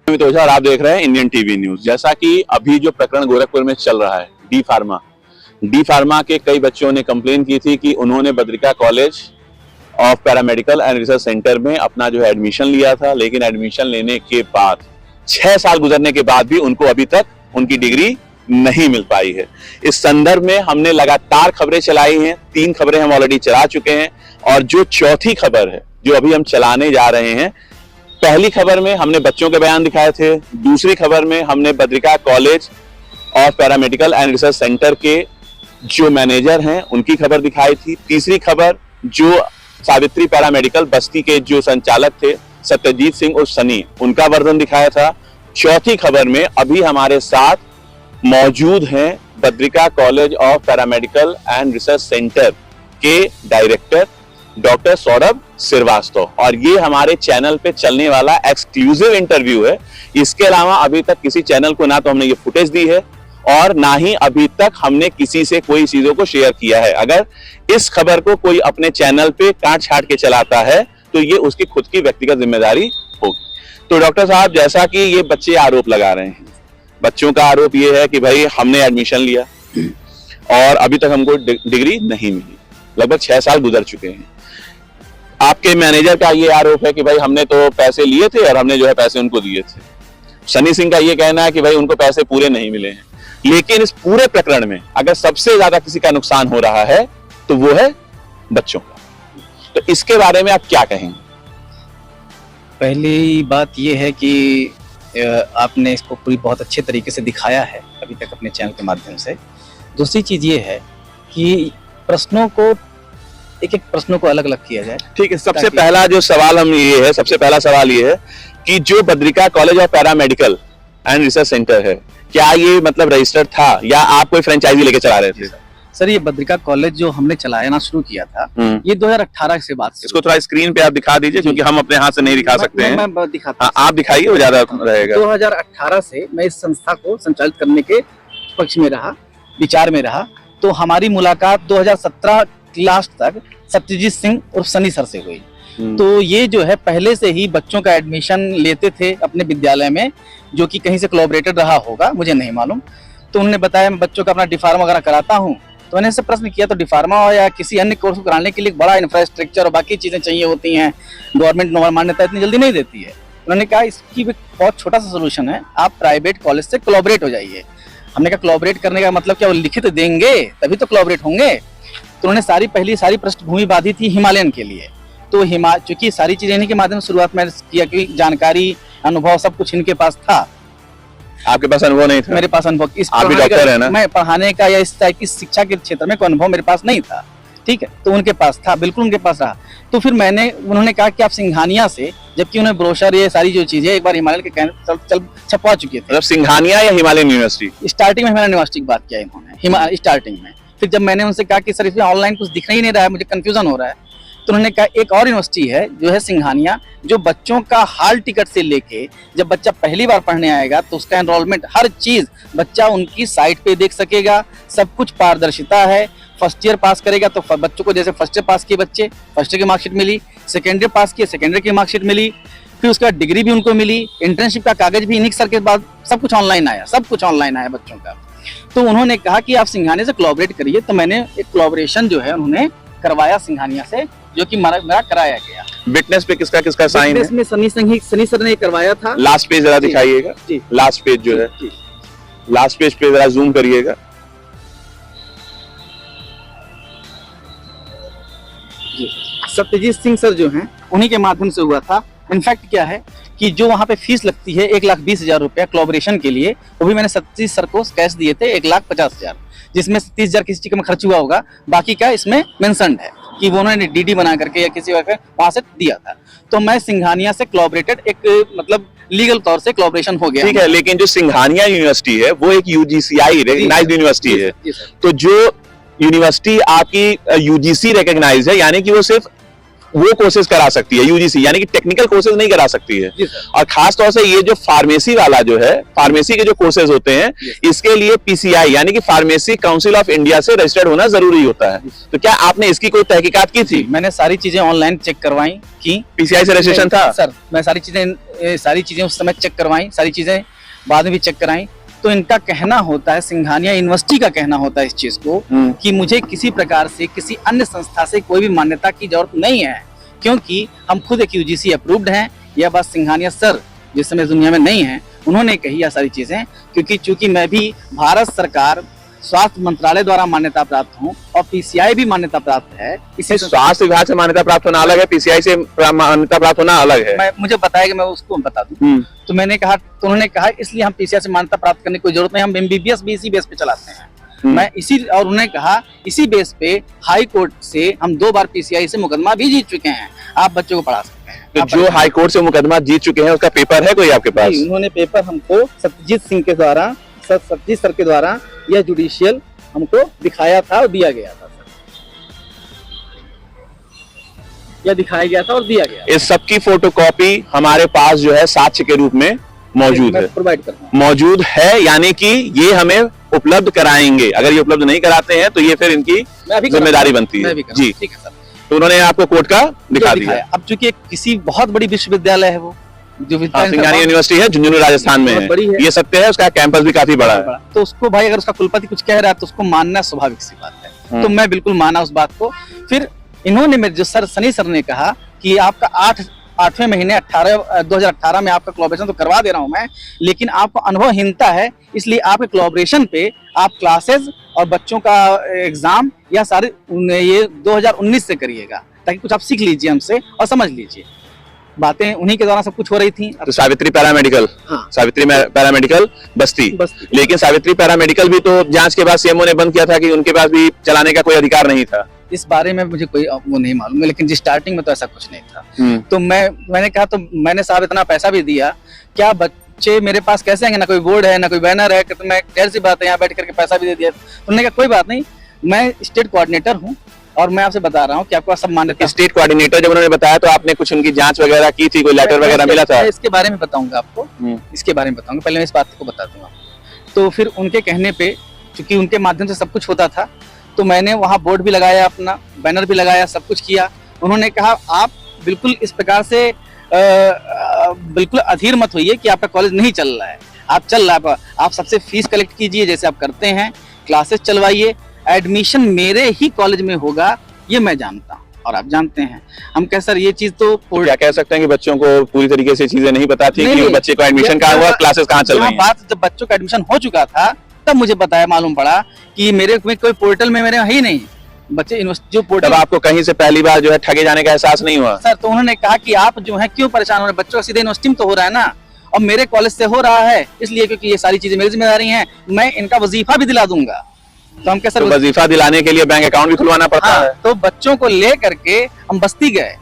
अमित ओझा और आप देख रहे हैं इंडियन टीवी न्यूज। जैसा कि अभी जो प्रकरण गोरखपुर में चल रहा है, डी फार्मा के कई बच्चों ने कंप्लेन की थी कि उन्होंने Badrika college of paramedical and research centre में अपना जो है एडमिशन लिया था, लेकिन एडमिशन लेने के बाद 6 साल गुजरने के बाद भी उनको अभी तक उनकी डिग्री नहीं मिल पाई है। इस संदर्भ में हमने लगातार खबरें चलाई हैं, 3 खबरें हम ऑलरेडी चला चुके हैं और जो चौथी खबर है जो अभी हम चलाने जा रहे हैं, पहली खबर में हमने बच्चों के बयान दिखाए थे, दूसरी खबर में हमने Badrika college of paramedical and research centre के जो मैनेजर हैं उनकी खबर दिखाई थी, तीसरी खबर जो सावित्री पैरामेडिकल बस्ती के जो संचालक थे सत्यजीत सिंह और सनी, उनका वर्णन दिखाया था। चौथी खबर में अभी हमारे साथ मौजूद हैं Badrika college of paramedical and research centre के डायरेक्टर डॉक्टर सौरभ श्रीवास्तव, और ये हमारे चैनल पे चलने वाला एक्सक्लूसिव इंटरव्यू है। इसके अलावा अभी तक किसी चैनल को ना तो हमने ये फुटेज दी है और ना ही अभी तक हमने किसी से कोई चीजों को शेयर किया है। अगर इस खबर को कोई अपने चैनल पे काट छाट के चलाता है तो ये उसकी खुद की व्यक्तिगत जिम्मेदारी होगी। तो डॉक्टर साहब, जैसा कि ये बच्चे आरोप लगा रहे हैं, बच्चों का आरोप ये है कि भाई हमने एडमिशन लिया और अभी तक हमको डिग्री नहीं मिली, लगभग 6 साल गुजर चुके हैं। आपके मैनेजर का ये आरोप है कि भाई हमने तो पैसे लिए थे और हमने जो है पैसे उनको दिए थे। सनी सिंह का ये कहना है कि भाई उनको पैसे पूरे नहीं मिले हैं। लेकिन इस पूरे प्रकरण में अगर सबसे ज्यादा किसी का नुकसान हो रहा है तो वो है बच्चों का। तो इसके बारे में आप क्या कहेंगे? पहली बात यह है कि आपने इसको पूरी बहुत अच्छे तरीके से दिखाया है अभी तक अपने चैनल के माध्यम से। दूसरी चीज ये है कि प्रश्नों को एक प्रश्नों को अलग अलग किया जाए। ठीक है, सबसे पहला जो सवाल हम ये है, सबसे पहला सवाल ये है कि जो Badrika college of paramedical and research centre है, क्या ये मतलब रजिस्टर्ड था या आप कोई फ्रेंचाइजी लेके चला रहे थे? सर, ये बद्रिका कॉलेज जो हमने चलाना शुरू किया था, ये 2018 से बात। इसको थोड़ा स्क्रीन पे आप दिखा दीजिए क्योंकि हम अपने हाथ से नहीं दिखा सकते हैं। मैं दिखाता हूं। आप दिखाइए, वो ज्यादा रहेगा। 2018 से मैं इस संस्था को संचालित करने के पक्ष में रहा, विचार में रहा। तो हमारी मुलाकात 2017 लास्ट तक सत्यजीत सिंह और सनी सर से हुई। तो ये जो है पहले से ही बच्चों का एडमिशन लेते थे अपने विद्यालय में, जो कि कहीं से कोलैबोरेटेड रहा होगा, मुझे नहीं मालूम। तो उन्होंने बताया मैं बच्चों का अपना डिफार्मा वगैरह कराता हूँ। तो मैंने से प्रश्न किया तो डिफार्मा या किसी अन्य कोर्स को कराने के लिए बड़ा इंफ्रास्ट्रक्चर और बाकी चीजें चाहिए होती हैं, गवर्नमेंट मान्यता इतनी जल्दी नहीं देती है। उन्होंने कहा इसकी बहुत छोटा सा सोल्यूशन है, आप प्राइवेट कॉलेज से कोलैबोरेट हो जाइए। हमने कहा कोलैबोरेट करने का मतलब क्या, वो लिखित देंगे तभी तो कोलैबोरेट होंगे। तो उन्होंने पहली सारी पृष्ठभूमि बांधी थी हिमालयन के लिए। तो चूंकि सारी चीजें इन्हीं के माध्यम से शुरुआत में किया कि जानकारी, अनुभव सब कुछ इनके पास था। आपके पास अनुभव नहीं था? मेरे पास अनुभव, इस आप भी डॉक्टर है ना? मैं पढ़ाने का या इस टाइप की शिक्षा के क्षेत्र में कोई अनुभव मेरे पास नहीं था। ठीक है, तो उनके पास था, बिल्कुल उनके पास रहा। तो फिर उन्होंने कहा कि आप सिंघानिया से, जबकि उन्हें ब्रोशर ये सारी जो चीजें एक बार हिमालयन के चल छपवा चुके थे। मतलब सिंघानिया या हिमालयन यूनिवर्सिटी? स्टार्टिंग में हिमालयन यूनिवर्सिटी की बात किया इन्होंने, स्टार्टिंग में। फिर जब मैंने उनसे कहा कि सर इसमें ऑनलाइन कुछ दिख ही नहीं रहा है, मुझे कंफ्यूजन हो रहा है, तो उन्होंने कहा एक और यूनिवर्सिटी है जो है सिंघानिया, जो बच्चों का हॉल टिकट से लेके जब बच्चा पहली बार पढ़ने आएगा तो उसका एनरोलमेंट हर चीज बच्चा उनकी साइट पे देख सकेगा। सब कुछ पारदर्शिता है। फर्स्ट ईयर पास करेगा तो बच्चों को, जैसे फर्स्ट ईयर पास किए बच्चे, फर्स्ट ईयर की मार्कशीट मिली, सेकेंड ईयर पास किए, सेकेंड ईयर की मार्कशीट मिली, फिर उसके बाद डिग्री भी उनको मिली, इंटर्नशिप का कागज भी इन्हीं सर के बाद सब कुछ ऑनलाइन आया, सब कुछ ऑनलाइन आया बच्चों का। तो उन्होंने कहा कि आप सिंघानिया से कोलैबोरेट करिए। तो मैंने एक कोलैबोरेशन जो है उन्होंने करवाया सिंघानिया से, जो कि मेरा कराया गया। विटनेस पे किसका किसका साइन है? में सनी सर ने करवाया था। लास्ट पेज जरा दिखाइएगा। लास्ट पेज जो है, लास्ट पेज पे जरा जूम करिएगा। सत्यजीत सिंह सर जो हैं उन्हीं के माध्यम से हुआ था। इनफैक्ट क्या है कि जो वहाँ पे फीस लगती है 1,20,000 रुपया कोलैबोरेशन के लिए, वो भी मैंने सत्यजीत सर को कैश दिए थे 1,50,000, जिसमें 30,000 किसी चीज में खर्च हुआ होगा, बाकी का इसमें मेंशन्ड है कि वो उन्होंने डीडी बना करके या किसी वहां से दिया था। तो मैं सिंघानिया से कोलैबोरेटेड, एक मतलब लीगल तौर से कोलैबोरेशन हो गया। ठीक है, लेकिन जो सिंघानिया यूनिवर्सिटी है वो एक यूजीसीआई रिकॉग्नाइज्ड यूनिवर्सिटी है। तो जो यूनिवर्सिटी आपकी यूजीसी रिकॉग्नाइज है, यानी कि वो सिर्फ वो कोर्सेज करा सकती है यूजीसी, यानी कि टेक्निकल कोर्सेज नहीं करा सकती है। और खास तौर से ये जो फार्मेसी वाला जो है, फार्मेसी के जो कोर्सेज होते हैं, इसके लिए पीसीआई यानी कि फार्मेसी काउंसिल ऑफ इंडिया से रजिस्टर्ड होना जरूरी होता है। तो क्या आपने इसकी कोई तहकीकात की थी? मैंने सारी चीजें ऑनलाइन चेक करवाई कि पीसीआई से रजिस्ट्रेशन था? सर मैं सारी चीजें उस समय चेक करवाई, सारी चीजें बाद में भी चेक कराई। तो इनका कहना होता है, सिंघानिया यूनिवर्सिटी का कहना होता है इस चीज को कि मुझे किसी प्रकार से किसी अन्य संस्था से कोई भी मान्यता की जरूरत नहीं है, क्योंकि हम खुद एक यूजीसी अप्रूव्ड हैं। यह बात सिंघानिया सर जिस समय दुनिया में नहीं है, उन्होंने कही यह सारी चीजें, क्योंकि चूंकि मैं भी भारत सरकार स्वास्थ्य मंत्रालय द्वारा मान्यता प्राप्त हूँ और पीसीआई भी मान्यता प्राप्त है। इसी स्वास्थ्य विभाग से मान्यता प्राप्त होना अलग है, पीसीआई से मान्यता प्राप्त होना अलग है। मुझे बताया कि मैं उसको बता दूं। तो मैंने कहा, तो उन्होंने कहा इसलिए हम पीसीआई से मान्यता प्राप्त करने की कोई जरूरत नहीं, हम एमबीबीएस भी इसी बेस पे चलाते हैं। मैं इसी, और उन्होंने कहा इसी बेस पे हाई कोर्ट से हम 2 बार पीसीआई से मुकदमा भी जीत चुके हैं, आप बच्चों को पढ़ा सकते हैं। तो जो हाई कोर्ट से मुकदमा जीत चुके हैं उसका पेपर है कोई आपके पास? उन्होंने पेपर हमको सत्यजीत सिंह के द्वारा, सत्यजीत सर के द्वारा यह जुडिशियल हमको दिखाया था और दिया गया था सर, यह दिखाया गया था और दिया गया। इस सब की फोटोकॉपी हमारे पास जो है साक्ष्य के रूप में मौजूद है, प्रोवाइड करता हूं। मौजूद है, यानी कि ये हमें उपलब्ध कराएंगे। अगर ये उपलब्ध नहीं कराते हैं तो ये फिर इनकी जिम्मेदारी बनती है। जी ठीक है सर। तो उन्होंने आपको कोर्ट का दिखा दिया। अब चूंकि किसी बहुत बड़ी विश्वविद्यालय है वो, जो सिंघानिया यूनिवर्सिटी है, झुंझुनू राजस्थान में है, ये सत्य है, उसका कैंपस भी काफी बड़ा है। तो उसको भाई अगर उसका कुलपति कुछ कह रहा है तो उसको मानना स्वाभाविक सी बात है। तो मैं बिल्कुल माना उस बात को। फिर इन्होंने मेरे जो सनी सर ने कहा कि आपका 8वें महीने 2018 में आपका कोलैबोरेशन तो करवा दे रहा हूं मैं, लेकिन आपको अनुभवहीनता है, इसलिए आपके कोलैबोरेशन पे आप क्लासेस और बच्चों का एग्जाम या सारे ये 2019 से करिएगा, ताकि कुछ आप सीख लीजिए हमसे और समझ लीजिए। बातें उन्हीं के द्वारा सब कुछ हो रही थी। तो सावित्री पैरामेडिकल, हाँ। सावित्री पैरामेडिकल बस्ती। लेकिन सावित्री पैरामेडिकल भी तो जांच के बाद सीएमओ ने बंद किया था कि उनके पास भी चलाने का कोई अधिकार नहीं था। इस बारे में मुझे कोई वो नहीं मालूम है, लेकिन स्टार्टिंग में तो ऐसा कुछ नहीं था। तो मैंने कहा, तो मैंने साहब इतना पैसा भी दिया, क्या बच्चे मेरे पास कैसे आएंगे? ना कोई बोर्ड है, ना कोई बैनर है, तो मैं ढेर सी बात है, यहाँ बैठ करके पैसा भी दे दिया। उन्होंने कहा कोई बात नहीं, मैं स्टेट कोऑर्डिनेटर हूँ और मैं आपसे बता रहा हूँ कि आपको सब मान्यता। स्टेट कोऑर्डिनेटर जब उन्होंने बताया तो आपने कुछ उनकी जांच वगैरह की थी, कोई लेटर वगैरह मिला था? इसके बारे में बताऊंगा आपको, इसके बारे में बताऊंगा, पहले मैं इस बात को बता दूंगा। तो फिर उनके कहने पे, चूंकि उनके माध्यम से सब कुछ होता था, तो मैंने वहाँ बोर्ड भी लगाया, अपना बैनर भी लगाया, सब कुछ किया। उन्होंने कहा आप बिल्कुल इस प्रकार से बिल्कुल अधीर मत होइए कि आपका कॉलेज नहीं चल रहा है, आप चल रहा है। आप सबसे फीस कलेक्ट कीजिए जैसे आप करते हैं, क्लासेस चलवाइए, एडमिशन मेरे ही कॉलेज में होगा, ये मैं जानता हूँ और आप जानते हैं। हम कह सर ये चीज तो क्या कह सकते हैं कि बच्चों को पूरी तरीके से चीजें नहीं पता थी कि बच्चे का एडमिशन कहाँ हुआ, क्लासेस कहाँ चल रही हैं। बात जब बच्चों का एडमिशन हो चुका था तब मुझे बताया, मालूम पड़ा कि मेरे में कोई पोर्टल में मेरे है ही नहीं बच्चे यूनिवर्सिटी जो पोर्टल। आपको कहीं से पहली बार जो है ठगे जाने का एहसास नहीं हुआ? सर तो उन्होंने कहा कि आप जो है क्यों परेशान हो रहे हैं, बच्चों का सीधे यूनिवर्सिटी में तो हो रहा है ना, और मेरे कॉलेज से हो रहा है, इसलिए क्योंकि ये सारी चीजें मेरी जिम्मेदारी हैं, मैं इनका वजीफा भी दिला दूंगा। तो हम कैसे वजीफा दिलाने के लिए बैंक अकाउंट भी खुलवाना पड़ता है? तो बच्चों को ले करके हम बस्ती गए,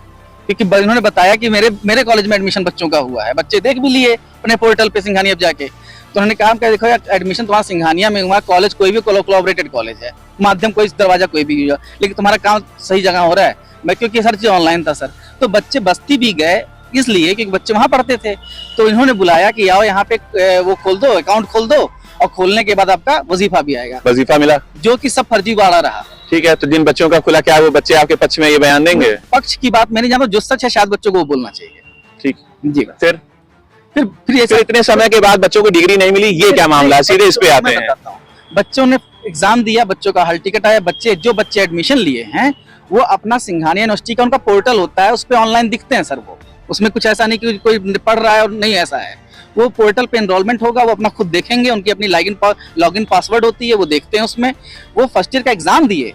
क्योंकि उन्होंने बताया कि मेरे कॉलेज में एडमिशन बच्चों का हुआ है, बच्चे देख भी लिए अपने पोर्टल पे सिंघानिया जाके। तो उन्होंने कहा कि देखो यार एडमिशन तुम्हारा सिंघानिया में हुआ, कॉलेज कोई भी कोलैबोरेटेड कॉलेज है, माध्यम कोई दरवाजा कोई भी हुआ, लेकिन तुम्हारा काम सही जगह हो रहा है। मैं क्योंकि हर चीज ऑनलाइन था सर, तो बच्चे बस्ती भी गए इसलिए क्योंकि बच्चे वहां पढ़ते थे। तो इन्होंने बुलाया कि आओ यहाँ पे वो खोल दो, अकाउंट खोल दो, और खोलने के बाद आपका वजीफा भी आएगा। वजीफा मिला, जो कि सब फर्जीवाड़ा रहा। ठीक है, तो जिन बच्चों का खुला, क्या वो बच्चे आपके पक्ष में ये बयान देंगे? पक्ष की बात मैं नहीं जानता, जो सच है शायद बच्चों को वो बोलना चाहिए। ठीक जी। फिर इतने समय के बाद बच्चों को डिग्री नहीं मिली, ये क्या मामला है? सीधे इस पे आते हैं। बच्चों ने एग्जाम दिया, बच्चों का हॉल टिकट आया, जो बच्चे एडमिशन लिए हैं वो अपना सिंघानिया यूनिवर्सिटी का उनका पोर्टल होता है, उस पर ऑनलाइन दिखते हैं सर। वो उसमें कुछ ऐसा नहीं कि कोई पढ़ रहा है और नहीं, ऐसा है। वो पोर्टल पे एनरोलमेंट होगा, वो अपना खुद देखेंगे, उनकी अपनी लॉगिन पासवर्ड होती है, वो देखते हैं उसमें। वो फर्स्ट ईयर का एग्जाम दिए,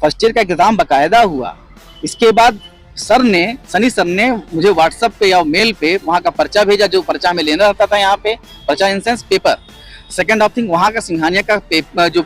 फर्स्ट ईयर का एग्जाम बाकायदा हुआ। इसके बाद सनी सर ने मुझे व्हाट्सएप पे या मेल पे वहाँ का पर्चा भेजा, जो पर्चा में लेना रहता था यहाँ पे, पर्चा in sense paper. Second of thing वहाँ का सिंघानिया का पेपर जो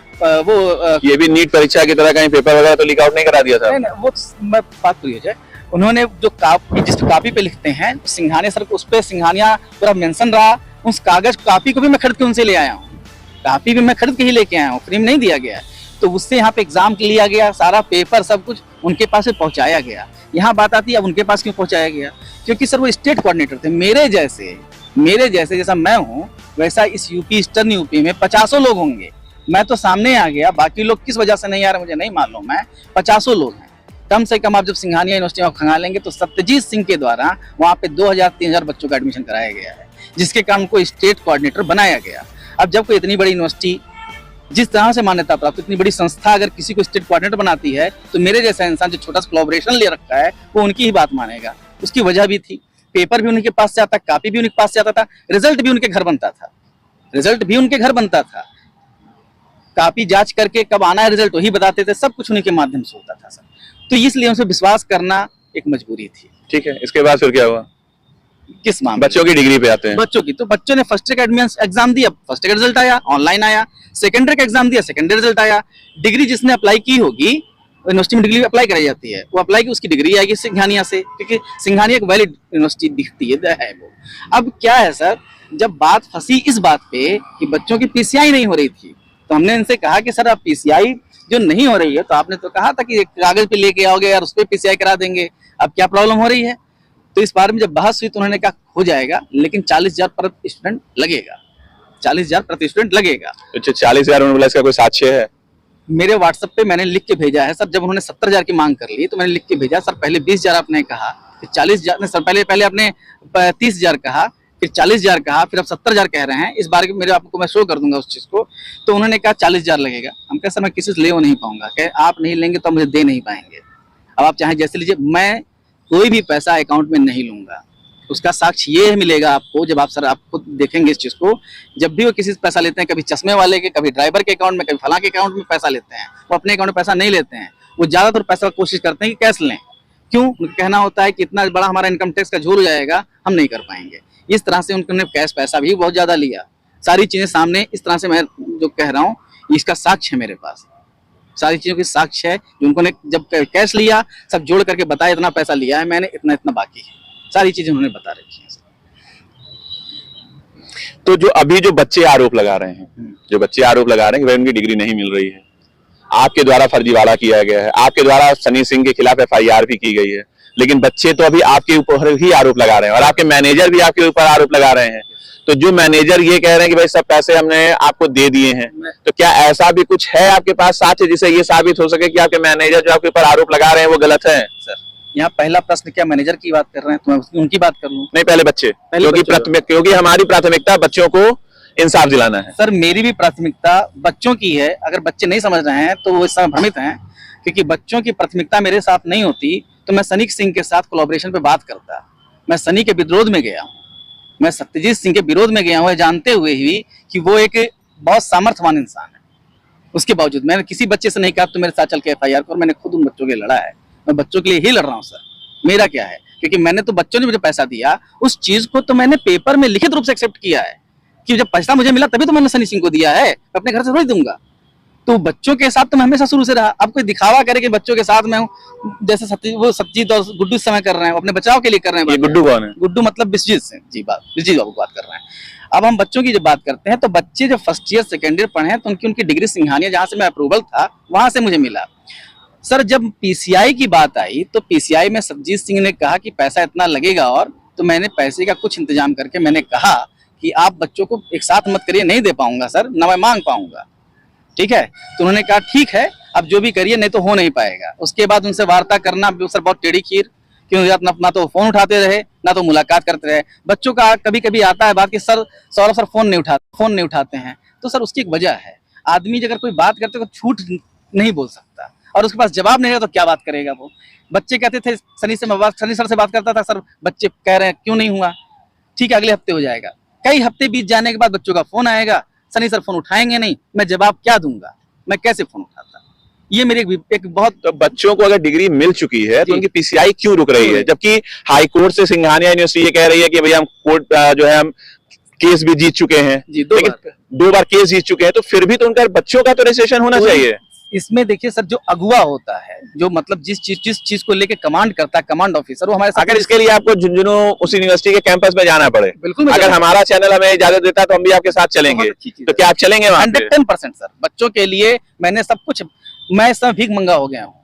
ये भी नीट परीक्षा की तरह कहीं पेपर वगैरह तो लीक आउट नहीं करा दिया था? नहीं, वो मैं बात पूरी हो जाए। उन्होंने जो जिस कॉपी पे लिखते हैं सिंघानिया सर को, उस पे सिंघानिया पूरा मेंशन रहा। उस कागज कॉपी को भी मैं खरीद के उनसे ले आया हूँ, कॉपी भी मैं खरीद के ही लेके आया हूँ, फ्री में नहीं दिया गया। तो उससे यहाँ पे एग्जाम लिया गया, सारा पेपर सब कुछ उनके पास से पहुंचाया गया। यहाँ बात आती है अब उनके पास क्यों पहुंचाया गया, क्योंकि सर वो स्टेट कोऑर्डिनेटर थे। मेरे जैसे जैसा मैं हूँ वैसा इस यूपी, ईस्टर्न यूपी में 50 लोग होंगे। मैं तो सामने आ गया, बाकी लोग किस वजह से नहीं आ रहे मुझे नहीं मालूम है। 50 लोग हैं कम से कम। आप जब सिंघानिया यूनिवर्सिटी में खंगालेंगे तो सत्यजीत सिंह के द्वारा वहाँ पे 2000-3000 बच्चों का एडमिशन कराया गया है, जिसके कारण को स्टेट कोऑर्डिनेटर बनाया गया। अब जब कोई इतनी बड़ी यूनिवर्सिटी जिस तरह से मान्यता प्राप्त, इतनी बड़ी संस्था अगर किसी को स्टेट कोऑर्डिनेटर बनाती है तो मेरे जैसा इंसान जो छोटा सा कोलैबोरेशन ले रखा है वो उनकी ही बात मानेगा। उसकी वजह भी थी, पेपर भी उनके पास से आता, कॉपी भी उनके पास से आता था, रिजल्ट भी उनके घर बनता था। कॉपी जांच करके कब आना है रिजल्ट वही बताते थे, सब कुछ उन्हीं के माध्यम से होता था सर। तो इसलिए उनसे विश्वास करना एक मजबूरी थी। ठीक है, इसके बाद फिर क्या हुआ? किस मामले? बच्चों की डिग्री पे आते हैं। बच्चों की तो बच्चों ने फर्स्ट ईयर का एग्जाम दिया, फर्स्ट ईयर का रिजल्ट आया, ऑनलाइन आया। सेकेंड ईयर का एग्जाम दिया, सेकेंड ईयर रिजल्ट आया। डिग्री जिसने अप्लाई की होगी, यूनिवर्सिटी में डिग्री अप्लाई कराई जाती है, वो अप्लाई की उसकी डिग्री आएगी सिंघानिया से, क्योंकि सिंघानिया एक वैलिड यूनिवर्सिटी दिखती है वो। अब क्या है सर, जब बात फंसी इस बात पे कि बच्चों की पीसीआई नहीं हो रही थी, तो हमने इनसे कहा कि सर आप पीसीआई जो नहीं हो रही है, तो आपने तो कहा था कि कागज पे लेके आओगे यार, उस पर पीसीआई करा देंगे, अब क्या प्रॉब्लम हो रही है? तो इस बारे में जब बहस हुई तो उन्होंने कहा हो जाएगा, लेकिन 40,000 प्रति स्टूडेंट लगेगा, 40,000 प्रति स्टूडेंट लगेगा। अच्छा, 40,000 उन्होंने बोला, इसका कोई साक्ष्य है? मेरे व्हाट्सएप पे मैंने लिख के भेजा है सर। जब उन्होंने 70,000 की मांग कर ली तो मैंने लिख के भेजा सर, पहले 20,000 आपने कहा, फिर 40,000 सर, पहले आपने 30,000 कहा, फिर 40,000 कहा, फिर अब 70,000 कह रहे हैं। इस बार मेरे आपको मैं शो कर दूंगा उस चीज को। तो उन्होंने कहा 40,000 लगेगा। हम कहा सर मैं किसी से ले नहीं पाऊंगा, कहे आप नहीं लेंगे तो मुझे दे नहीं पाएंगे। अब आप चाहे जैसे लीजिए, मैं कोई भी पैसा अकाउंट में नहीं लूंगा। उसका साक्ष्य ये मिलेगा आपको जब आप खुद देखेंगे इस चीज को। जब भी वो किसी से पैसा लेते हैं, कभी चश्मे वाले के, कभी ड्राइवर के अकाउंट में, कभी फलां के अकाउंट में पैसा लेते हैं, वो अपने अकाउंट में पैसा नहीं लेते हैं। वो ज्यादातर पैसा कोशिश करते हैं कि कैश लें। क्यों? कहना होता है कि इतना बड़ा हमारा इनकम टैक्स का झोल हो जाएगा, हम नहीं कर पाएंगे। इस तरह से उन्होंने कैश पैसा भी बहुत ज्यादा लिया। सारी चीजें सामने, इस तरह से मैं जो कह रहा हूँ इसका साक्ष्य है मेरे पास, सारी चीजों की साक्ष्य है। जो उन्होंने जब कैश लिया, सब जोड़ करके बताया इतना पैसा लिया है मैंने, इतना इतना बाकी है, सारी चीजें उन्होंने बता रखी हैं। तो जो अभी जो बच्चे आरोप लगा रहे हैं, कि भाई उनकी डिग्री नहीं मिल रही है, आपके द्वारा फर्जीवाड़ा किया गया है, आपके द्वारा सनी सिंह के खिलाफ एफआईआर भी की गई है, लेकिन बच्चे तो अभी आपके ऊपर ही आरोप लगा रहे हैं और आपके मैनेजर भी आपके ऊपर आरोप लगा रहे हैं। तो जो मैनेजर ये कह रहे हैं कि भाई सब पैसे हमने आपको दे दिए हैं, तो क्या ऐसा भी कुछ है आपके पास साक्ष्य जिससे ये साबित हो सके कि आपके मैनेजर जो आपके ऊपर आरोप लगा रहे हैं वो गलत है? सर यहाँ पहला प्रश्न, क्या मैनेजर की बात कर रहे हैं तो मैं उनकी बात कर लूं? नहीं, पहले बच्चे, क्योंकि हमारी प्राथमिकता बच्चों को इंसाफ दिलाना है। सर मेरी भी प्राथमिकता बच्चों की है। अगर बच्चे नहीं समझ रहे हैं तो वो इस समय भ्रमित हैं, क्योंकि बच्चों की प्राथमिकता मेरे साथ नहीं होती तो मैं सनी सिंह के साथ कोलैबोरेशन पे बात करता। मैं सनी के विरोध में गया हूँ, मैं सत्यजीत सिंह के विरोध में गया हूँ, जानते हुए ही कि वो एक बहुत सामर्थ्यवान इंसान है। उसके बावजूद मैंने किसी बच्चे से नहीं कहा तो मेरे साथ चल के एफआईआर कर। मैंने खुद उन बच्चों के लिए लड़ा है, मैं बच्चों के लिए ही लड़ रहा हूँ सर। मेरा क्या है, क्योंकि मैंने तो बच्चों ने मुझे पैसा दिया, उस चीज को तो मैंने पेपर में लिखित रूप से एक्सेप्ट किया है कि जब पैसा मुझे मिला तभी तो मैंने सनी सिंह को दिया है, मैं अपने घर से थोड़ी दूंगा। तो बच्चों के साथ तो मैं हमेशा शुरू से रहा। अब कोई दिखावा करे कि बच्चों के साथ मैं हूँ, जैसे सत्यजीत और गुड्डू इस समय कर रहे हैं, अपने बचाव के लिए कर रहे हैं। गुड्डू कौन है? गुड्डू मतलब विश्वजीत सिंह जी, विश्वजीत बाबू बात कर रहे हैं। अब हम बच्चों की जब बात करते हैं तो बच्चे जब फर्स्ट ईयर सेकेंड ईयर पढ़े हैं तो उनकी डिग्री सिंघानिया जहाँ से मैं अप्रूवल था वहां से मुझे मिला। सर जब पीसीआई की बात आई तो पीसीआई में सत्यजीत सिंह ने कहा कि पैसा इतना लगेगा, और तो मैंने पैसे का कुछ इंतजाम करके मैंने कहा कि आप बच्चों को एक साथ मत करिए, नहीं दे पाऊंगा सर, ना मैं मांग पाऊंगा, ठीक है? तो उन्होंने कहा ठीक है, अब जो भी करिए, नहीं तो हो नहीं पाएगा। उसके बाद उनसे वार्ता करना सर बहुत टेढ़ी खीर, क्यों ना तो फोन उठाते रहे ना तो मुलाकात करते रहे। बच्चों का कभी कभी आता है बात कि सर सौरभ सर फोन नहीं उठाते हैं, तो सर उसकी एक वजह है। आदमी अगर कोई बात करते तो छूट नहीं बोल सकता, और उसके पास जवाब नहीं है तो क्या बात करेगा वो। बच्चे कहते थे सनी सर से बात करता था, सर बच्चे कह रहे हैं क्यों नहीं हुआ, ठीक है अगले हफ्ते हो जाएगा। कई हफ्ते बीत जाने के बाद बच्चों का फोन आएगा, सनी सर फोन उठाएंगे नहीं, मैं जवाब क्या दूंगा, मैं कैसे फोन उठाता? ये मेरी एक बहुत। तो बच्चों को अगर डिग्री मिल चुकी है तो उनकी पीसीआई क्यों रुक रही है, जबकि हाई कोर्ट से सिंघानिया यूनिवर्सिटी ये कह रही है कि भैया हम कोर्ट जो है हम केस भी जीत चुके हैं, दो बार केस जीत चुके हैं, तो फिर भी तो उनका बच्चों का तो रजिस्ट्रेशन होना चाहिए। इसमें देखिए सर, जो अगुवा होता है, जो मतलब जिस चीज को लेके कमांड करता है, कमांड ऑफिसर, वो हमारे साथ। अगर इसके लिए आपको झुंझुनू उस यूनिवर्सिटी के कैंपस में जाना पड़े, बिल्कुल, अगर हमारा चैनल हमें इजाजत देता तो हम भी आपके साथ चलेंगे, तो क्या आप चलेंगे? 110% सर, बच्चों के लिए मैंने सब कुछ, मैं इस समय भीख मंगा हो गया हूँ,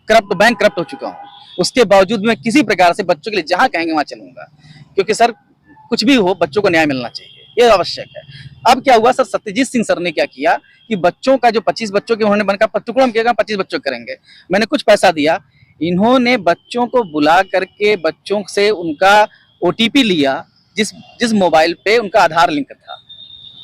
करप्ट बैंक करप्ट हो चुका हूँ, उसके बावजूद मैं किसी प्रकार से बच्चों के लिए जहाँ कहेंगे वहाँ चलूंगा, क्योंकि सर कुछ भी हो बच्चों को न्याय मिलना चाहिए, ये आवश्यक है। अब क्या हुआ सर, सत्यजीत सिंह सर ने क्या किया कि बच्चों का जो 25 बच्चों के उन्होंने बनकर टुकड़ा किया, 25 बच्चों करेंगे, मैंने कुछ पैसा दिया, इन्होंने बच्चों को बुला करके बच्चों से उनका OTP लिया, जिस मोबाइल पे उनका आधार लिंक था।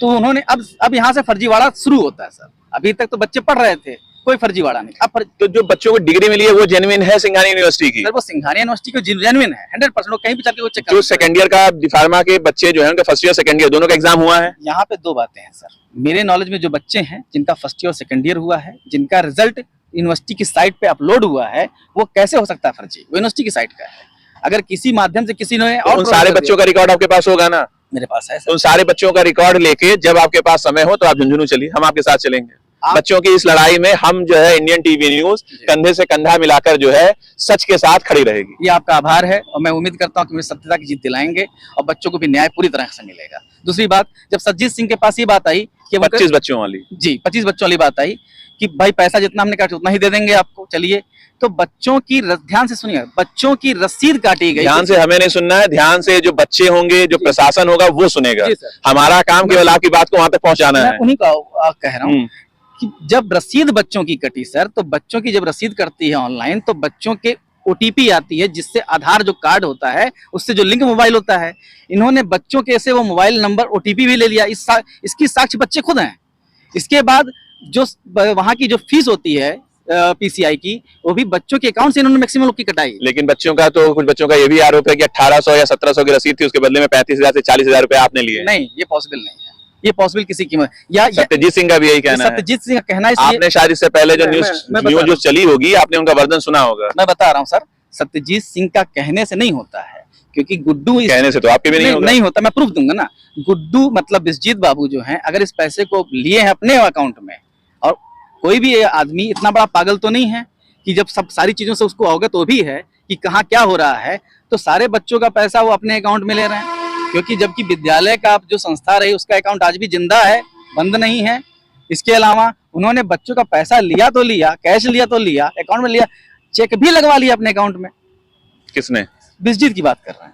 तो उन्होंने अब यहाँ से फर्जीवाड़ा शुरू होता है सर। अभी तक तो बच्चे पढ़ रहे थे, कोई फर्जीवाड़ा नहीं। अब तो जो बच्चों को डिग्री मिली है वो जेन्युइन है सिंघानिया यूनिवर्सिटी की? सर वो सिंघानिया यूनिवर्सिटी को जेन्युइन है, 100%। लोग कहीं भी चल के वो चेक जो सेकंड ईयर का डी फार्मा के बच्चे जो है उनका फर्स्ट ईयर सेकंड ईयर दोनों का एग्जाम हुआ है? यहाँ पे 2 बातें हैं सर। मेरे नॉलेज में जो बच्चे हैं जिनका फर्स्ट ईयर और सेकंड ईयर हुआ है, जिनका रिजल्ट यूनिवर्सिटी की साइट पे अपलोड हुआ है, वो कैसे हो सकता है फर्जी? वो यूनिवर्सिटी की साइट का है। अगर किसी माध्यम से किसी ने और उन सारे बच्चों का रिकॉर्ड आपके पास होगा ना? मेरे पास है तो उन सारे बच्चों का रिकॉर्ड लेके जब आपके पास समय हो तो आप झुंझुनू चलिए, हम आपके साथ चलेंगे। बच्चों की इस लड़ाई में हम जो है इंडियन टीवी न्यूज कंधे से कंधा मिलाकर जो है सच के साथ खड़ी रहेगी। ये आपका आभार है और मैं उम्मीद करता हूँ कि मुझे सत्यता की जीत दिलाएंगे और बच्चों को भी न्याय पूरी तरह से मिलेगा। दूसरी बात, जब सतजीत सिंह के पास ये बात आई कि 25 बच्चों वाली, जी 25 बच्चों वाली बात आई कि भाई पैसा जितना हमने काटा उतना ही दे देंगे आपको, चलिए। तो बच्चों की ध्यान से सुनिए, बच्चों की रसीद काटी गई। ध्यान से हमें नहीं सुनना है, ध्यान से जो बच्चे होंगे, जो प्रशासन होगा वो सुनेगा। हमारा काम केवल आपकी बात को वहां तक पहुंचाना है। उन्हीं का कह रहा हूँ कि जब रसीद बच्चों की कटी सर, तो बच्चों की जब रसीद कटती है ऑनलाइन, तो बच्चों के OTP आती है, जिससे आधार जो कार्ड होता है उससे जो लिंक मोबाइल होता है, इन्होंने बच्चों के ऐसे वो मोबाइल नंबर OTP भी ले लिया। इसकी साक्ष्य बच्चे खुद हैं। इसके बाद जो वहाँ की जो फीस होती है PCI की, वो भी बच्चों के अकाउंट से इन्होंने मैक्सिमम लोग की कटाई। लेकिन बच्चों का तो कुछ बच्चों का ये भी आरोप है कि 1800 या 1700 की रसीद थी, उसके बदले में 35,000 से 40,000 रुपए आपने लिए। नहीं, ये पॉसिबल नहीं है, ये पॉसिबल किसी कीमत। या सत्यजीत सिंह का भी यही कहना है। सत्यजीत सिंह का कहना है, आपने शायद इससे पहले जो न्यूज जो चली होगी आपने उनका वर्जन सुना होगा। मैं बता रहा हूँ सर, सत्यजीत सिंह का कहने से नहीं होता है, क्योंकि गुड्डू कहने से तो आपके भी नहीं होता। मैं प्रूफ दूंगा ना। गुड्डू मतलब विश्वजीत बाबू जो हैं, अगर इस पैसे को लिए हैं अपने अकाउंट में, और कोई भी आदमी इतना बड़ा पागल तो नहीं है कि जब सब सारी चीजों से उसको अवगत तो भी है कि कहाँ क्या हो रहा है, तो सारे बच्चों का पैसा वो अपने अकाउंट में ले रहे हैं। क्योंकि जबकि विद्यालय का जो संस्था रही उसका अकाउंट आज भी जिंदा है, बंद नहीं है। इसके अलावा उन्होंने बच्चों का पैसा लिया तो लिया, कैश लिया तो लिया, अकाउंट में लिया, चेक भी लगवा लिया अपने अकाउंट में। किसने? विश्वजीत की बात कर रहे हैं।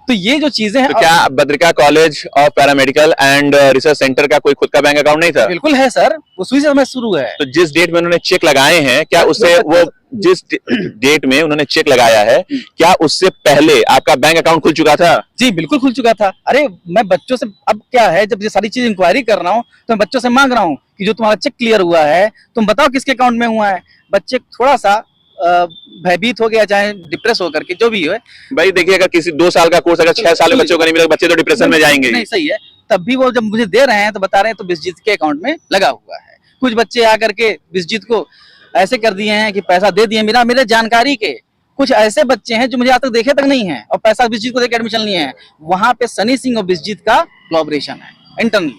तो ये जो चीजें हैं, तो क्या Badrika college of paramedical and research centre का कोई खुद का बैंक अकाउंट नहीं था? बिल्कुल है सर, उसी से शुरू है। तो जिस डेट में उन्होंने चेक लगाए हैं, क्या उससे वो जिस डेट में उन्होंने चेक लगाया है, क्या उससे पहले आपका बैंक अकाउंट खुल चुका था? जी बिल्कुल खुल चुका था। अरे मैं बच्चों से, अब क्या है, जब ये सारी चीज इंक्वायरी कर रहा हूँ तो मैं बच्चों से मांग रहा हूँ कि जो तुम्हारा चेक क्लियर हुआ है तुम बताओ किसके अकाउंट में हुआ है। बच्चे थोड़ा सा भयभीत हो गया, चाहे डिप्रेस होकर के जो भी है। भाई देखिए, अगर किसी 2 साल का कोर्स अगर 6 साल में बच्चों को नहीं मिलेगा, बच्चे तो डिप्रेशन में जाएंगे। नहीं सही है, तब भी वो जब मुझे दे रहे हैं तो बता रहे हैं तो विश्वजीत के अकाउंट में लगा हुआ है। कुछ बच्चे आकर के विश्वजीत को ऐसे कर दिए हैं कि पैसा दे दिए। मेरे जानकारी के कुछ ऐसे बच्चे हैं जो मुझे आज तक देखे तक नहीं है और पैसा विश्वजीत को देकर एडमिशन लिए हैं। वहां पे सनी सिंह और विश्वजीत का कोलैबोरेशन है इंटरनली।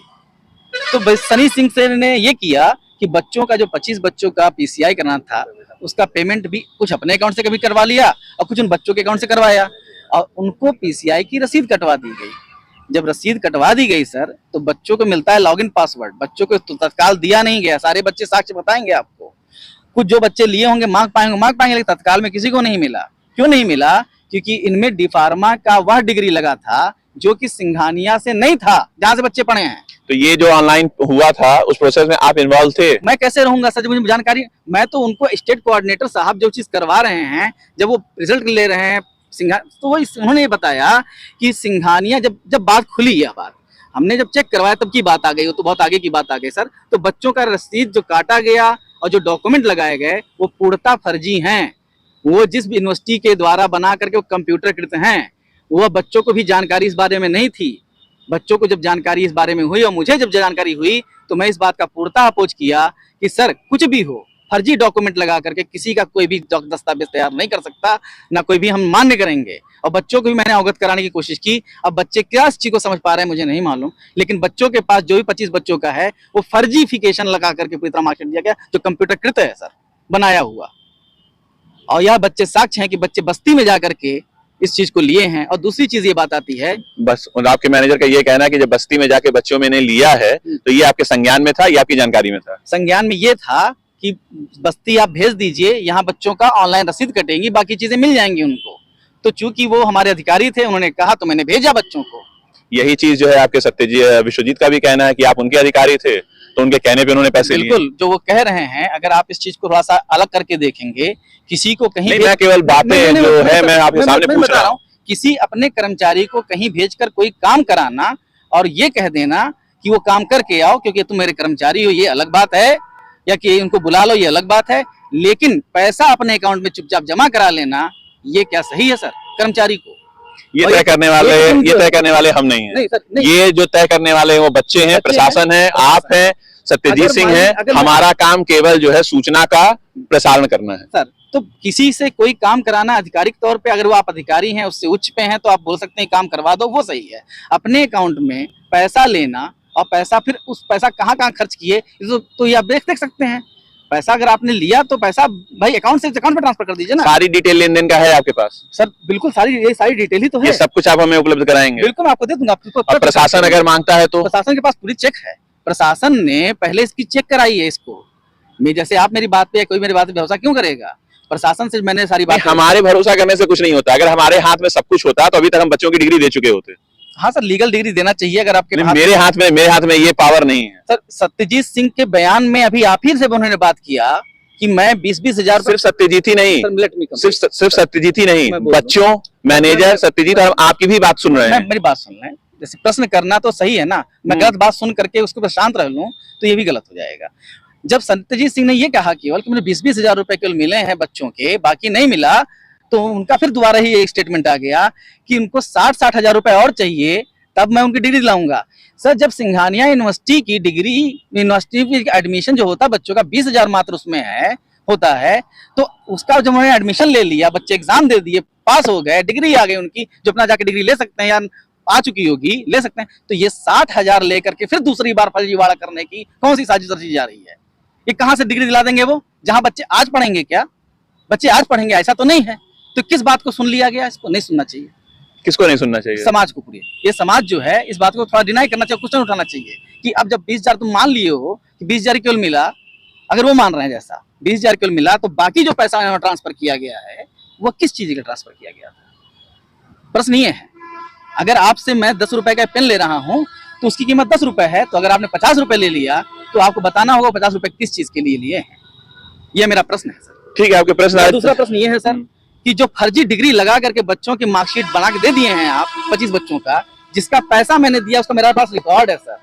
तो सनी सिंह से ने ये किया कि बच्चों का जो 25 बच्चों का PCI करना था, उसका पेमेंट भी कुछ अपने अकाउंट से कभी करवा लिया और कुछ उन बच्चों के अकाउंट से करवाया, और उनको PCI की रसीद कटवा दी गई। जब रसीद कटवा दी गई सर, तो बच्चों को मिलता है लॉगिन पासवर्ड। बच्चों को तो तत्काल दिया नहीं गया। सारे बच्चे साक्ष्य बताएंगे आपको। कुछ जो बच्चे लिए होंगे मांग पाएंगे, लेकिन तत्काल में किसी को नहीं मिला। क्यों नहीं मिला? क्योंकि इनमें डी फार्मा का वह डिग्री लगा था जो कि सिंघानिया से नहीं था, जहां से बच्चे पढ़े हैं। तो ये जो ऑनलाइन हुआ था उस प्रोसेस में आप इन्वॉल्व थे? मैं कैसे रहूंगा सर, मुझे जानकारी। मैं तो उनको स्टेट कोऑर्डिनेटर साहब जो चीज करवा रहे हैं, जब वो रिजल्ट ले रहे हैं तो उन्होंने ये बताया कि सिंघानिया जब बात खुली, यह बात हमने जब चेक करवाया तब की बात आ गई। वो तो बहुत आगे की बात आ गई सर। तो बच्चों का रसीद जो काटा गया और जो डॉक्यूमेंट लगाए गए वो पूर्णतः फर्जी हैं। वो जिस भी यूनिवर्सिटी के द्वारा बना करके वो कंप्यूटरकृत हैं, वह बच्चों को भी जानकारी इस बारे में नहीं थी। बच्चों को जब जानकारी इस बारे में हुई और मुझे जब जानकारी हुई तो मैं इस बात का पूर्णतः अपोज किया कि सर कुछ भी हो, फर्जी डॉक्यूमेंट लगा करके किसी का कोई भी दस्तावेज तैयार नहीं कर सकता, ना कोई भी हम मान्य करेंगे। और बच्चों को भी मैंने अवगत कराने की कोशिश की। अब बच्चे क्या इस चीज को समझ पा रहे हैं मुझे नहीं मालूम, लेकिन बच्चों के पास जो भी 25 बच्चों का है वो फर्जीफिकेशन लगा करके पूरी तरह मार्केट दिया गया, जो कंप्यूटरकृत है सर, बनाया हुआ। और यह बच्चे साक्ष्य हैं कि बच्चे बस्ती में जाकर के इस चीज को लिए हैं। और दूसरी चीज ये बात आती है, बस आपके मैनेजर का ये कहना है कि जब बस्ती में जाके बच्चों में ने लिया है तो ये आपके संज्ञान में था या आपकी जानकारी में था? संज्ञान में ये था कि बस्ती आप भेज दीजिए, यहाँ बच्चों का ऑनलाइन रसीद कटेंगी, बाकी चीजें मिल जाएंगी उनको। तो चूंकि वो हमारे अधिकारी थे, उन्होंने कहा तो मैंने भेजा बच्चों को। यही चीज जो है आपके विश्वजीत का भी कहना है कि आप उनके अधिकारी थे, तो उनके कहने पे उन्होंने पैसे लिए। बिल्कुल, जो वो कह रहे हैं, अगर आप इस चीज को थोड़ा सा अलग करके देखेंगे, किसी को कहीं नहीं, मैं केवल बातें जो है मैं आपके सामने पूछ रहा हूँ। किसी अपने कर्मचारी को कहीं भेजकर कोई काम कराना और ये कह देना कि वो काम करके आओ क्योंकि तुम मेरे कर्मचारी हो, ये अलग बात है, या कि उनको बुला लो, ये अलग बात है। लेकिन पैसा अपने अकाउंट में चुपचाप जमा करा लेना, ये क्या सही है सर? कर्मचारी को ये तय करने वाले हम नहीं हैं। नहीं सर, नहीं। ये जो तय करने वाले हैं वो बच्चे हैं, प्रशासन है, आप हैं, सत्यजीत सिंह है। हमारा काम केवल जो है सूचना का प्रसारण करना है सर। तो किसी से कोई काम कराना आधिकारिक तौर पे, अगर वो आप अधिकारी हैं, उससे उच्च पे हैं, तो आप बोल सकते हैं काम करवा दो, वो सही है। अपने अकाउंट में पैसा लेना और पैसा फिर उस पैसा कहाँ कहाँ खर्च किए तो ये आप देख सकते हैं। पैसा अगर आपने लिया तो पैसा भाई अकाउंट से अकाउंट में ट्रांसफर कर दीजिए ना। सारी डिटेल लेन देन का है आपके पास? सर बिल्कुल, ये सारी डिटेल ही तो है। ये सब कुछ आप हमें उपलब्ध कराएंगे? बिल्कुल, मैं आपको दे दूंगा। और प्रशासन अगर मांगता है तो? प्रशासन के पास पूरी चेक है। प्रशासन ने पहले इसकी चेक कराई है इसको। मैं जैसे आप मेरी बात पे, कोई मेरी बात पे भरोसा क्यों करेगा? प्रशासन से मैंने सारी बात। हमारे भरोसा करने से कुछ नहीं होता। अगर हमारे हाथ में सब कुछ होता तो अभी तक हम बच्चों की डिग्री दे चुके होते। हाँ सर, लीगल डिग्री देना चाहिए अगर आपके मेरे हाथ में ये पावर नहीं है सर। सत्यजीत सिंह के बयान में अभी आप ही से उन्होंने बात किया कि मैं 20-20 हजार। सिर्फ सत्यजीत ही नहीं, सिर्फ सत्यजीत ही नहीं, बच्चों, मैनेजर, सत्यजीत, हम आपकी भी बात सुन रहे हैं। मेरी बात सुन रहे हैं। जैसे प्रश्न करना तो सही है ना, मैं गलत बात सुन करके उसके ऊपर शांत रह लूं तो ये भी गलत हो जाएगा। जब सत्यजीत सिंह ने ये कहा केवल कि मुझे 20-20 हजार रुपए केवल मिले हैं बच्चों के, बाकी नहीं मिला, तो उनका फिर दोबारा ही एक स्टेटमेंट आ गया कि उनको 60-60 हजार रुपए और चाहिए, तब मैं उनकी डिग्री लाऊंगा। सर, जब सिंघानिया यूनिवर्सिटी की डिग्री, यूनिवर्सिटी की एडमिशन जो होता है बच्चों का 20 हजार मात्र उसमें होता है, तो उसका जब उन्होंने एडमिशन ले लिया, बच्चे एग्जाम दे दिए, पास हो गए, डिग्री आ गई उनकी, जो अपना जाके डिग्री ले सकते हैं या आ चुकी होगी, ले सकते हैं, तो ये 60 हजार लेकर के फिर दूसरी बार फर्जीवाड़ा करने की कौन सी साजिश रची जा रही है? ये कहाँ से डिग्री दिला देंगे वो, जहाँ बच्चे आज पढ़ेंगे? क्या बच्चे आज पढ़ेंगे? ऐसा तो नहीं है। तो किस बात को सुन लिया गया? इसको नहीं सुनना चाहिए। किसको नहीं सुनना चाहिए? समाज को। पूरी ये समाज जो है इस बात को थोड़ा डिनाई करना चाहिए, क्वेश्चन उठाना चाहिए कि अब जब 20 हजार तुम मान लिए हो कि 20 हजार केवल मिला, अगर वो मान रहे हैं जैसा 20 हजार केवल मिला, तो बाकी जो पैसा ट्रांसफर किया गया है वो किस चीज का ट्रांसफर किया गया था? प्रश्न ये है। अगर आपसे मैं 10 रुपए का पेन ले रहा हूँ तो उसकी कीमत 10 रुपए है, तो अगर आपने 50 रुपए ले लिया तो आपको बताना होगा 50 रुपए किस चीज के लिए लिए हैं। ये मेरा प्रश्न है सर। ठीक है, आपके प्रश्न। दूसरा प्रश्न ये है सर कि जो फर्जी डिग्री लगा करके बच्चों की मार्कशीट बना के दे दिए हैं आप 25 बच्चों का, जिसका पैसा मैंने दिया उसका मेरे पास रिकॉर्ड है सर।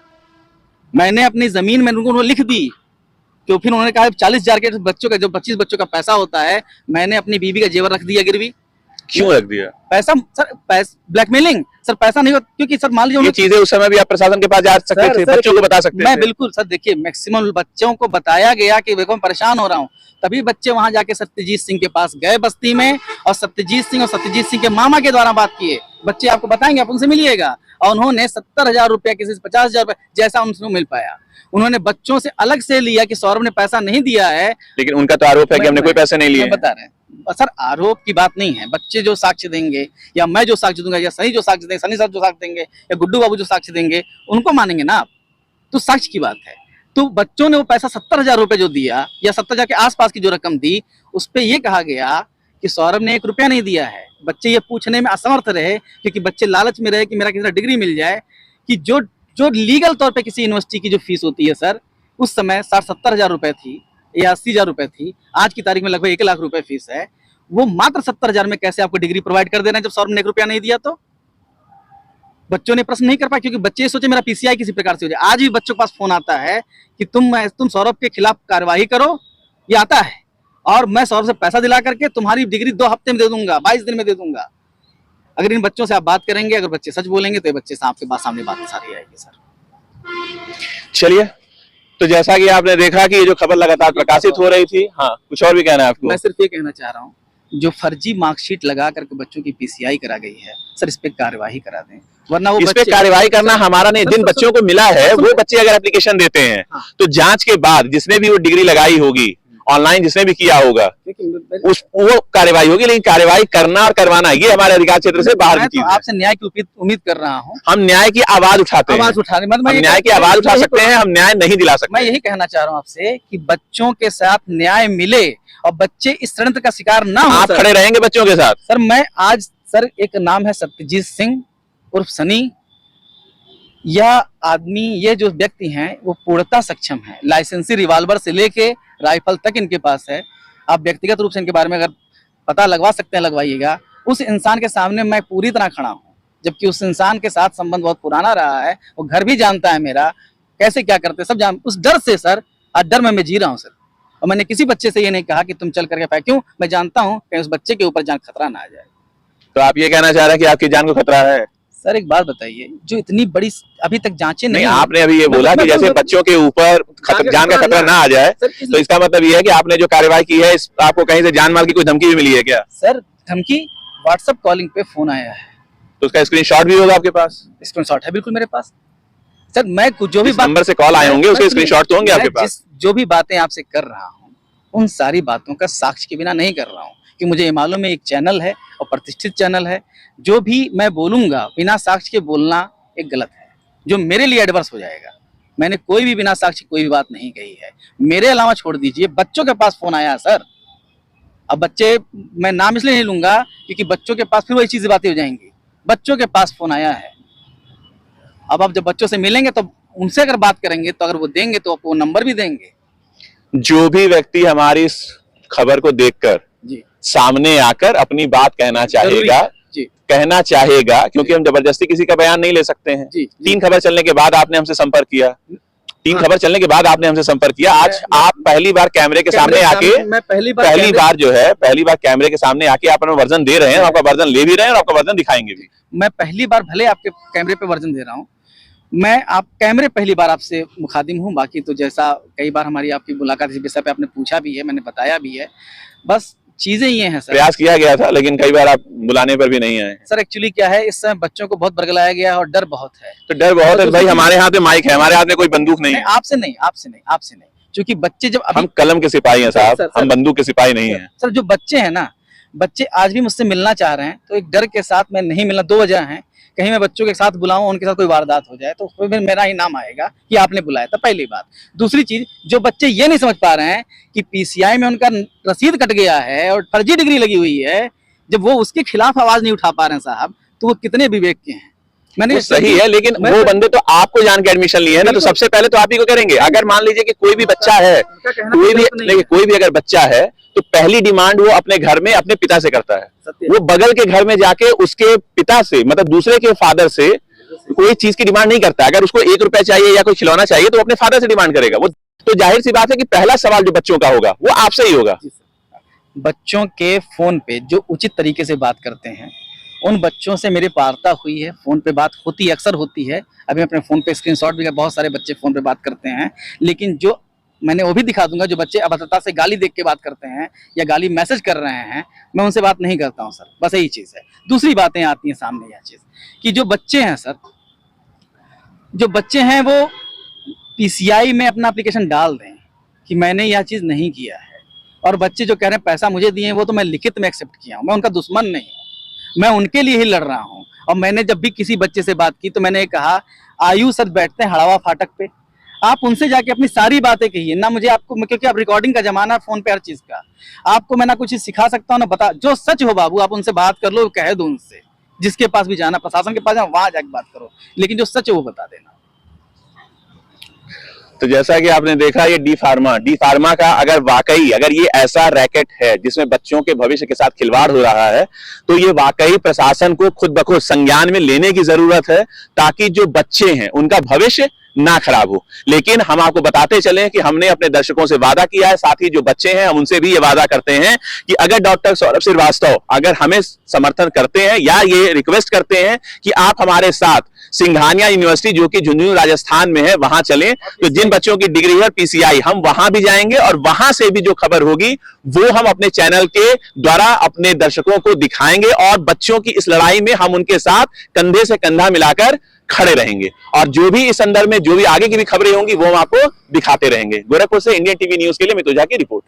मैंने अपनी जमीन में उनको लिख दी, तो फिर उन्होंने कहा 40 हजार के बच्चों का, जो 25 बच्चों का पैसा होता है, मैंने अपनी बीवी का जेवर रख दिया गिरवी। क्यों रख दिया? पैसा सर, ब्लैकमेलिंग सर, पैसा नहीं होता क्योंकि सर मान लीजिए ये चीजें उस समय भी आप प्रशासन के पास जा सकते थे, बच्चों को बता सकते थे। मैं बिल्कुल सर, देखिए मैक्सिमम बच्चों को बताया गया कि देखो मैं परेशान हो रहा हूँ, तभी बच्चे वहां जाके सत्यजीत सिंह के पास गए बस्ती में, और सत्यजीत सिंह के मामा के द्वारा बात किए। बच्चे आपको बताएंगे, आप उनसे मिलिएगा, और उन्होंने 70 हजार रुपया, किसी से 50 हजार रुपया, जैसा उनको मिल पाया। उन्होंने बच्चों से अलग से लिया कि सौरभ ने पैसा नहीं दिया है, लेकिन उनका तो आरोप है कि हमने कोई पैसे नहीं लिए। बता रहे हैं सर, आरोप की बात नहीं है। बच्चे जो साक्ष्य देंगे, या मैं जो साक्ष्य दूंगा, या सनी जो साक्ष्य देंगे, सनी सर जो साक्ष्य देंगे, या गुड्डू बाबू जो साक्ष्य देंगे, उनको मानेंगे ना आप। तो साक्ष्य की बात है। तो बच्चों ने वो पैसा 70 हजार रुपए जो दिया, या 70 हजार के आसपास की जो रकम दी, उस पर यह कहा गया कि सौरभ ने 1 रुपया नहीं दिया है। बच्चे ये पूछने में असमर्थ रहे, क्योंकि बच्चे लालच में रहे कि मेरा किसी डिग्री मिल जाए, कि जो लीगल तौर पे किसी यूनिवर्सिटी की जो फीस होती है सर, उस समय 60-70 हजार रुपए थी या 80 हजार रुपए थी, आज की तारीख में लगभग 1 लाख रुपए फीस है। वो मात्र 70 हजार में कैसे आपको डिग्री प्रोवाइड कर देना है, जब सौरभ ने 1 रुपया नहीं दिया? तो बच्चों ने प्रश्न नहीं कर पाए, क्योंकि बच्चे सोचे मेरा पीसीआई किसी प्रकार से हो जाए। आज भी बच्चों के पास फोन आता है कि तुम सौरभ के खिलाफ कार्यवाही करो, ये आता है, और मैं सौरभ से पैसा दिला करके तुम्हारी डिग्री 2 हफ्ते में दे दूंगा, 22 दिन में दे दूंगा। अगर इन बच्चों से आप बात करेंगे, अगर बच्चे सच बोलेंगे, तो ये बच्चे आपके पास सामने बात सारी आएगी सर। चलिए, तो जैसा कि आपने देखा कि ये जो खबर लगातार प्रकाशित हो रही थी, हाँ कुछ और भी कहना है आपको? मैं सिर्फ ये कहना चाह रहा हूँ, जो फर्जी मार्कशीट लगा करके बच्चों की पीसीआई करा गई है सर, इस पे कार्यवाही करा दें, वरना वो इस पे कार्यवाही करना हमारा नहीं। जिन बच्चों को मिला है, वो बच्चे अगर एप्लीकेशन देते हैं, तो जांच के बाद जिसने भी वो डिग्री लगाई होगी ऑनलाइन जिसने भी किया होगा उस वो कार्यवाही होगी, लेकिन कार्यवाही करना और करवाना ये हमारे अधिकार क्षेत्र से बाहर की चीज है। आपसे न्याय की उम्मीद कर रहा हूँ। हम न्याय की आवाज उठाते हैं, मतलब हम न्याय की आवाज उठा सकते हैं, हम न्याय नहीं दिला सकते। मैं यही कहना चाह रहा हूँ आपसे कि बच्चों के साथ न्याय मिले और बच्चे इस षड्यंत्र का शिकार ना हो। आप खड़े रहेंगे बच्चों के साथ? सर मैं आज सर एक नाम है सत्यजीत सिंह उर्फ सनी, यह आदमी, ये जो व्यक्ति हैं वो पूर्णतः सक्षम है। लाइसेंसी रिवॉल्वर से लेके राइफल तक इनके पास है। आप व्यक्तिगत रूप से इनके बारे में अगर पता लगवा सकते हैं लगवाइएगा। उस इंसान के सामने मैं पूरी तरह खड़ा हूँ, जबकि उस इंसान के साथ संबंध बहुत पुराना रहा है, वो घर भी जानता है मेरा, कैसे क्या करते सब जान। उस डर से सर, आज डर में मैं जी रहा हूँ सर। और मैंने किसी बच्चे से ये नहीं कहा कि तुम चल करके फेंक, क्यों? मैं जानता हूँ कि उस बच्चे के ऊपर जान खतरा ना आ जाए। तो आप ये कहना चाह रहे हैं कि आपकी जान को खतरा है? सर एक बात बताइए, जो इतनी बड़ी अभी तक जांचें नहीं, आपने अभी ये बोला कि जैसे बच्चों के ऊपर जान का खतरा ना आ जाए, तो इसका मतलब ये है कि आपने जो कार्रवाई की है, आपको कहीं से जान माल की कोई धमकी भी मिली है क्या? सर धमकी व्हाट्सएप कॉलिंग पे फोन आया है। तो उसका स्क्रीनशॉट भी होगा आपके पास? स्क्रीनशॉट है बिल्कुल मेरे पास सर। मैं जो भी नंबर से कॉल आए होंगे उसके स्क्रीनशॉट तो होंगे आपके पास। जो भी बातें आपसे कर रहा हूँ उन सारी बातों का साक्ष्य के बिना नहीं कर रहा हूँ, कि मुझे ये मालूम है एक चैनल है और प्रतिष्ठित चैनल है। जो भी मैं बोलूंगा बिना साक्ष्य के बोलना एक गलत है, जो मेरे लिए एडवर्स हो जाएगा। मैंने कोई भी बिना साक्ष्य कोई भी बात नहीं कही है। मेरे अलावा छोड़ दीजिए, बच्चों के पास फोन आया सर। अब बच्चे, मैं नाम इसलिए नहीं लूंगा क्योंकि बच्चों के पास फिर वही चीजें बातें हो जाएंगी। बच्चों के पास फोन आया है। अब आप जब बच्चों से मिलेंगे तो उनसे अगर बात करेंगे तो अगर वो देंगे तो आपको नंबर भी देंगे। जो भी व्यक्ति हमारी इस खबर को देखकर जी सामने आकर अपनी बात कहना चाहेगा, कहना चाहेगा, क्योंकि हम जबरदस्ती किसी का बयान नहीं ले सकते हैं। जी, 3 खबर चलने के बाद आपने हमसे संपर्क किया, 3 खबर चलने के बाद आपने हमसे संपर्क किया। आज आप पहली बार कैमरे के सामने आके, मैं पहली बार कैमरे के सामने आके आप अपना वर्जन दे रहे हैं, आपका वर्जन ले भी रहे हैं और आपका वर्जन दिखाएंगे भी। मैं पहली बार भले आपके कैमरे पे वर्जन दे रहा हूँ, मैं आप कैमरे पहली बार आपसे मुखातिब हूँ। बाकी तो जैसा कई बार हमारी आपकी मुलाकात इस विषय पे आपने पूछा भी है, मैंने बताया भी है। बस चीजें ये हैं सर। प्रयास किया गया था लेकिन कई बार आप बुलाने पर भी नहीं आए। सर एक्चुअली क्या है, इस समय बच्चों को बहुत बरगलाया गया है और डर बहुत है। तो डर बहुत है भाई, हमारे हाथ में माइक है, हमारे हाथ में कोई बंदूक नहीं है। आपसे नहीं, क्योंकि बच्चे जब हम कलम के सिपाही हैं साहब, हम बंदूक के सिपाही नहीं हैं। सर जो बच्चे हैं ना, बच्चे आज भी मुझसे मिलना चाह रहे हैं, तो एक डर के साथ मैं नहीं मिलना। 2 वजह हैं, कहीं मैं बच्चों के साथ बुलाऊं, उनके साथ कोई वारदात हो जाए तो फिर मेरा ही नाम आएगा कि आपने बुलाया था, पहली बात। दूसरी चीज, जो बच्चे ये नहीं समझ पा रहे हैं कि पीसीआई में उनका रसीद कट गया है और फर्जी डिग्री लगी हुई है, जब वो उसके खिलाफ आवाज नहीं उठा पा रहे हैं साहब, तो वो कितने विवेक के हैं। मैंने सही है, लेकिन वो बंदे तो आपको जान के एडमिशन लिए है ना, तो सबसे पहले तो आप ही को करेंगे। अगर मान लीजिए कि कोई भी बच्चा है, कोई भी अगर बच्चा है, तो पहली डिमांड वो अपने घर में अपने पिता से करता है। वो बगल के घर में जाके उसके पिता से, मतलब दूसरे के फादर से कोई चीज की डिमांड नहीं करता। अगर उसको 1 रुपया चाहिए या कोई खिलौना चाहिए तो अपने फादर से डिमांड करेगा वो। तो जाहिर सी बात है कि पहला सवाल जो बच्चों का होगा वो आपसे ही होगा। बच्चों के फोन पे जो उचित तरीके से बात करते हैं, उन बच्चों से मेरी वार्ता हुई है, फोन पे बात होती अक्सर होती है। अभी अपने फोन पे स्क्रीनशॉट भी, बहुत सारे बच्चे फोन पे बात करते हैं, लेकिन जो मैंने वो भी दिखा दूंगा, जो बच्चे अभद्रता से गाली देख के बात करते हैं या गाली मैसेज कर रहे हैं, मैं उनसे बात नहीं करता हूं सर। बस यही चीज है। दूसरी बातें आती हैं सामने, यह चीज कि जो बच्चे हैं सर, जो बच्चे हैं वो पीसीआई में अपना एप्लीकेशन डाल दें कि मैंने यह चीज नहीं किया है, और बच्चे जो कह रहे हैं पैसा मुझे दिए, वो तो मैं लिखित में एक्सेप्ट किया हूं। मैं उनका दुश्मन नहीं हूं, मैं उनके लिए ही लड़ रहा हूं। और मैंने जब भी किसी बच्चे से बात की तो मैंने कहा, आयु सर बैठते हैं हड़ावा फाटक पे, आप उनसे जाके अपनी सारी बातें कहिए ना मुझे, आपको, क्योंकि आप रिकॉर्डिंग का जमाना है फोन पे हर चीज का, आपको मैं ना कुछ सिखा सकता हूँ ना बता। जो सच हो बाबू, आप उनसे बात कर लो, कह दो उनसे, जिसके पास भी जाना, प्रशासन के पास जाना, वहां जाके बात करो, लेकिन जो सच है वो बता देना। तो जैसा कि आपने देखा, ये डी फार्मा का अगर ये ऐसा रैकेट है जिसमें बच्चों के भविष्य के साथ खिलवाड़ हो रहा है, तो ये वाकई प्रशासन को खुद ब खुद संज्ञान में लेने की जरूरत है, ताकि जो बच्चे हैं उनका भविष्य ना खराब हो। लेकिन हम आपको बताते चले कि हमने अपने दर्शकों से वादा किया है, साथ ही जो बच्चे हैं हम उनसे भी ये वादा करते हैं कि अगर डॉक्टर सौरभ श्रीवास्तव अगर हमें समर्थन करते हैं या ये रिक्वेस्ट करते हैं कि आप हमारे साथ सिंघानिया यूनिवर्सिटी, जो कि झुंझुनू राजस्थान में है, वहां चलें, तो जिन बच्चों की डिग्री है पीसीआई, हम वहां भी जाएंगे और वहां से भी जो खबर होगी वो हम अपने चैनल के द्वारा अपने दर्शकों को दिखाएंगे, और बच्चों की इस लड़ाई में हम उनके साथ कंधे से कंधा मिलाकर खड़े रहेंगे। और जो भी इस संदर्भ में जो भी आगे की भी खबरें होंगी वो हम आपको दिखाते रहेंगे। गोरखपुर से इंडियन टीवी न्यूज के लिए मितुजा की रिपोर्ट।